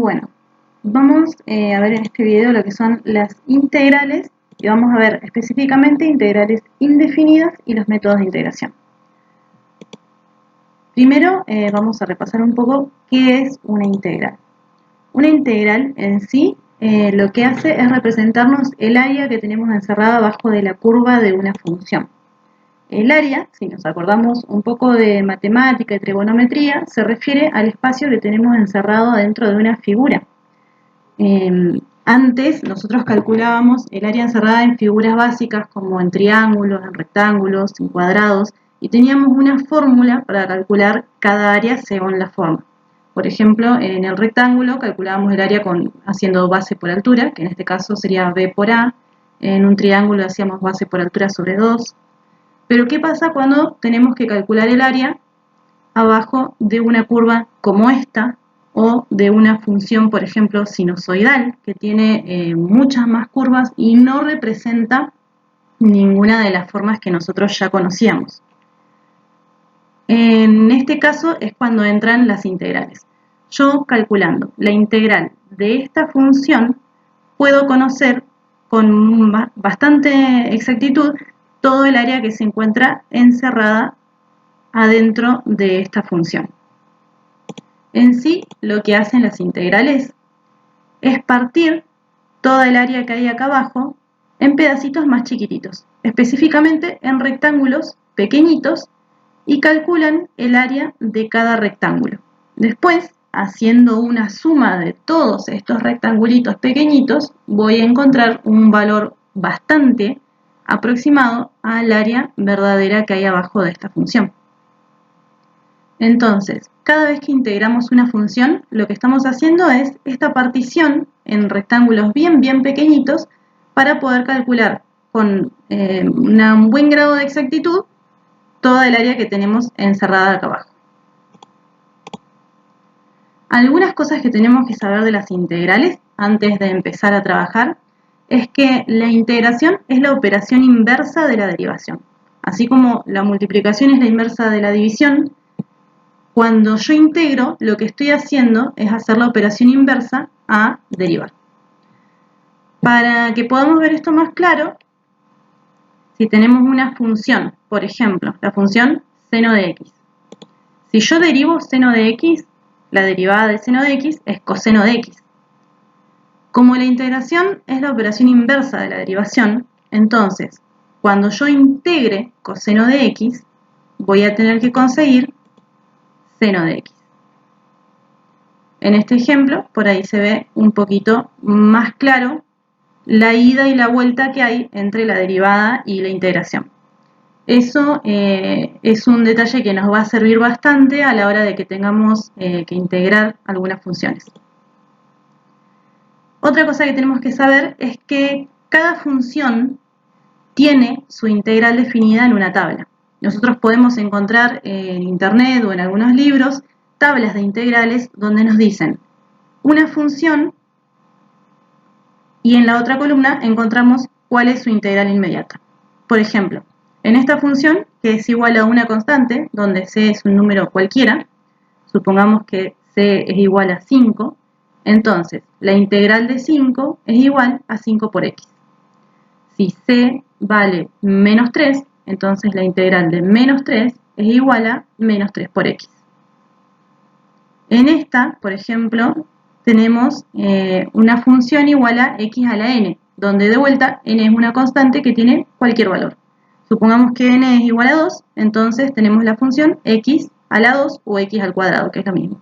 Bueno, vamos a ver en este video lo que son las integrales y vamos a ver específicamente integrales indefinidas y los métodos de integración. Primero vamos a repasar un poco qué es una integral. Una integral en sí lo que hace es representarnos el área que tenemos encerrada abajo de la curva de una función. El área, si nos acordamos un poco de matemática y trigonometría, se refiere al espacio que tenemos encerrado dentro de una figura. Antes nosotros calculábamos el área encerrada en figuras básicas como en triángulos, en rectángulos, en cuadrados, y teníamos una fórmula para calcular cada área según la forma. Por ejemplo, en el rectángulo calculábamos el área haciendo base por altura, que en este caso sería B por A. En un triángulo hacíamos base por altura sobre 2. Pero ¿qué pasa cuando tenemos que calcular el área abajo de una curva como esta o de una función, por ejemplo, sinusoidal, que tiene muchas más curvas y no representa ninguna de las formas que nosotros ya conocíamos? En este caso es cuando entran las integrales. Yo, calculando la integral de esta función, puedo conocer con bastante exactitud todo el área que se encuentra encerrada adentro de esta función. En sí, lo que hacen las integrales es partir toda el área que hay acá abajo en pedacitos más chiquititos, específicamente en rectángulos pequeñitos, y calculan el área de cada rectángulo. Después, haciendo una suma de todos estos rectangulitos pequeñitos, voy a encontrar un valor bastante aproximado al área verdadera que hay abajo de esta función. Entonces, cada vez que integramos una función, lo que estamos haciendo es esta partición en rectángulos bien pequeñitos para poder calcular con un buen grado de exactitud toda el área que tenemos encerrada acá abajo. Algunas cosas que tenemos que saber de las integrales antes de empezar a trabajar es que la integración es la operación inversa de la derivación. Así como la multiplicación es la inversa de la división, cuando yo integro, lo que estoy haciendo es hacer la operación inversa a derivar. Para que podamos ver esto más claro, si tenemos una función, por ejemplo, la función seno de x. Si yo derivo seno de x, la derivada de seno de x es coseno de x. Como la integración es la operación inversa de la derivación, entonces, cuando yo integre coseno de x, voy a tener que conseguir seno de x. En este ejemplo, por ahí se ve un poquito más claro la ida y la vuelta que hay entre la derivada y la integración. Eso es un detalle que nos va a servir bastante a la hora de que tengamos que integrar algunas funciones. Otra cosa que tenemos que saber es que cada función tiene su integral definida en una tabla. Nosotros podemos encontrar en internet o en algunos libros tablas de integrales donde nos dicen una función y en la otra columna encontramos cuál es su integral inmediata. Por ejemplo, en esta función, que es igual a una constante, donde c es un número cualquiera, supongamos que c es igual a 5, entonces la integral de 5 es igual a 5 por x. Si c vale menos 3, entonces la integral de menos 3 es igual a menos 3 por x. En esta, por ejemplo, tenemos una función igual a x a la n, donde de vuelta n es una constante que tiene cualquier valor. Supongamos que n es igual a 2, entonces tenemos la función x a la 2 o x al cuadrado, que es lo mismo.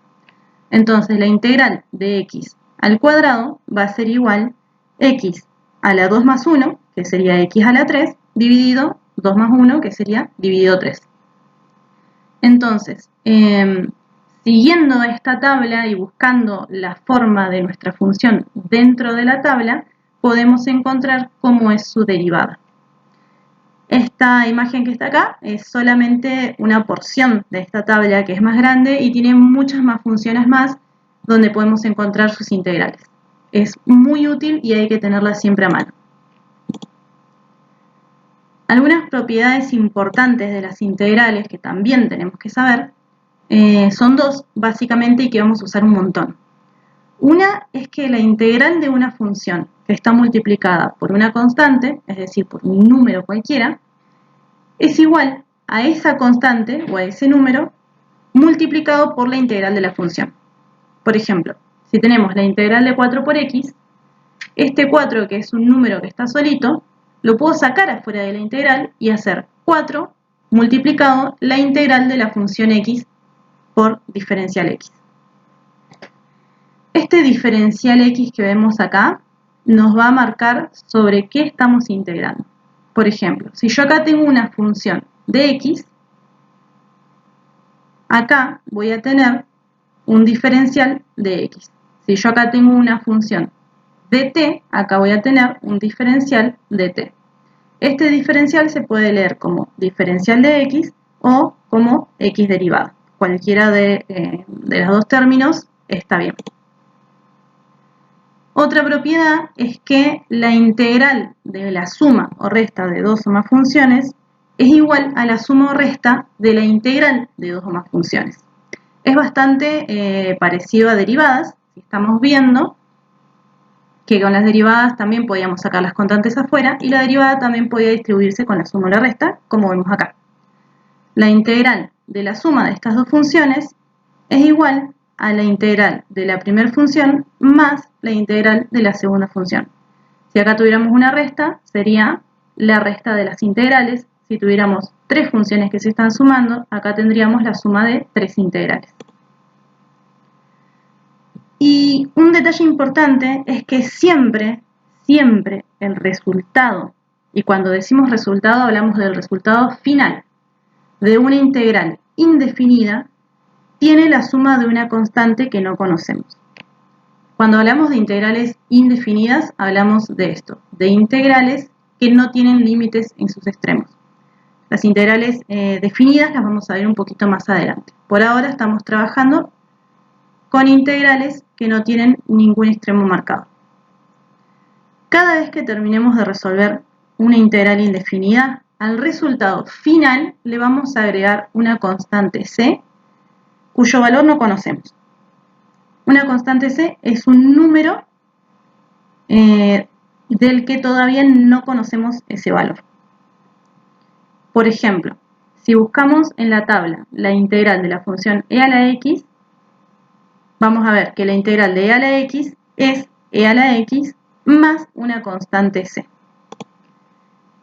Entonces la integral de x al cuadrado va a ser igual a x a la 2 más 1, que sería x a la 3, dividido 2 más 1, que sería dividido 3. Entonces, siguiendo esta tabla y buscando la forma de nuestra función dentro de la tabla, podemos encontrar cómo es su derivada. Esta imagen que está acá es solamente una porción de esta tabla que es más grande y tiene muchas más funciones más donde podemos encontrar sus integrales. Es muy útil y hay que tenerla siempre a mano. Algunas propiedades importantes de las integrales que también tenemos que saber son dos, básicamente, y que vamos a usar un montón. Una es que la integral de una función que está multiplicada por una constante, es decir, por un número cualquiera, es igual a esa constante o a ese número multiplicado por la integral de la función. Por ejemplo, si tenemos la integral de 4 por x, este 4, que es un número que está solito, lo puedo sacar afuera de la integral y hacer 4 multiplicado la integral de la función x por diferencial x. Este diferencial x que vemos acá nos va a marcar sobre qué estamos integrando. Por ejemplo, si yo acá tengo una función de x, acá voy a tener un diferencial de x. Si yo acá tengo una función de t, acá voy a tener un diferencial de t. Este diferencial se puede leer como diferencial de x o como x derivada. Cualquiera de los dos términos está bien. Otra propiedad es que la integral de la suma o resta de dos o más funciones es igual a la suma o resta de la integral de dos o más funciones. Es bastante parecido a derivadas. Estamos viendo que con las derivadas también podíamos sacar las constantes afuera y la derivada también podía distribuirse con la suma o la resta, como vemos acá. La integral de la suma de estas dos funciones es igual a la integral de la primera función más la integral de la segunda función. Si acá tuviéramos una resta, sería la resta de las integrales. Si tuviéramos tres funciones que se están sumando, acá tendríamos la suma de tres integrales. Y un detalle importante es que siempre el resultado, y cuando decimos resultado hablamos del resultado final, de una integral indefinida, tiene la suma de una constante que no conocemos. Cuando hablamos de integrales indefinidas, hablamos de esto, de integrales que no tienen límites en sus extremos. Las integrales definidas las vamos a ver un poquito más adelante. Por ahora estamos trabajando con integrales que no tienen ningún extremo marcado. Cada vez que terminemos de resolver una integral indefinida, al resultado final le vamos a agregar una constante c, cuyo valor no conocemos. Una constante c es un número del que todavía no conocemos ese valor. Por ejemplo, si buscamos en la tabla la integral de la función e a la x, vamos a ver que la integral de e a la x es e a la x más una constante c.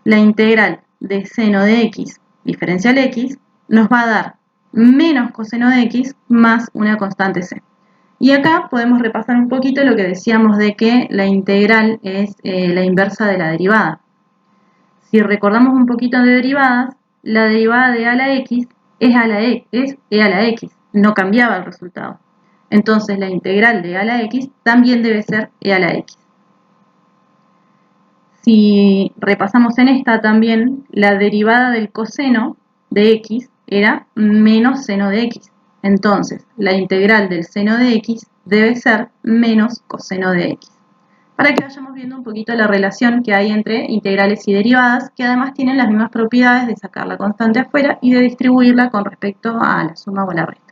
La integral de seno de x diferencial x nos va a dar menos coseno de x más una constante c. Y acá podemos repasar un poquito lo que decíamos de que la integral es la inversa de la derivada. Si recordamos un poquito de derivadas, la derivada de e a la x es e a la x, no cambiaba el resultado. Entonces la integral de e a la x también debe ser e a la x. Si repasamos en esta también, la derivada del coseno de x era menos seno de x. Entonces, la integral del seno de x debe ser menos coseno de x. Para que vayamos viendo un poquito la relación que hay entre integrales y derivadas, que además tienen las mismas propiedades de sacar la constante afuera y de distribuirla con respecto a la suma o la resta.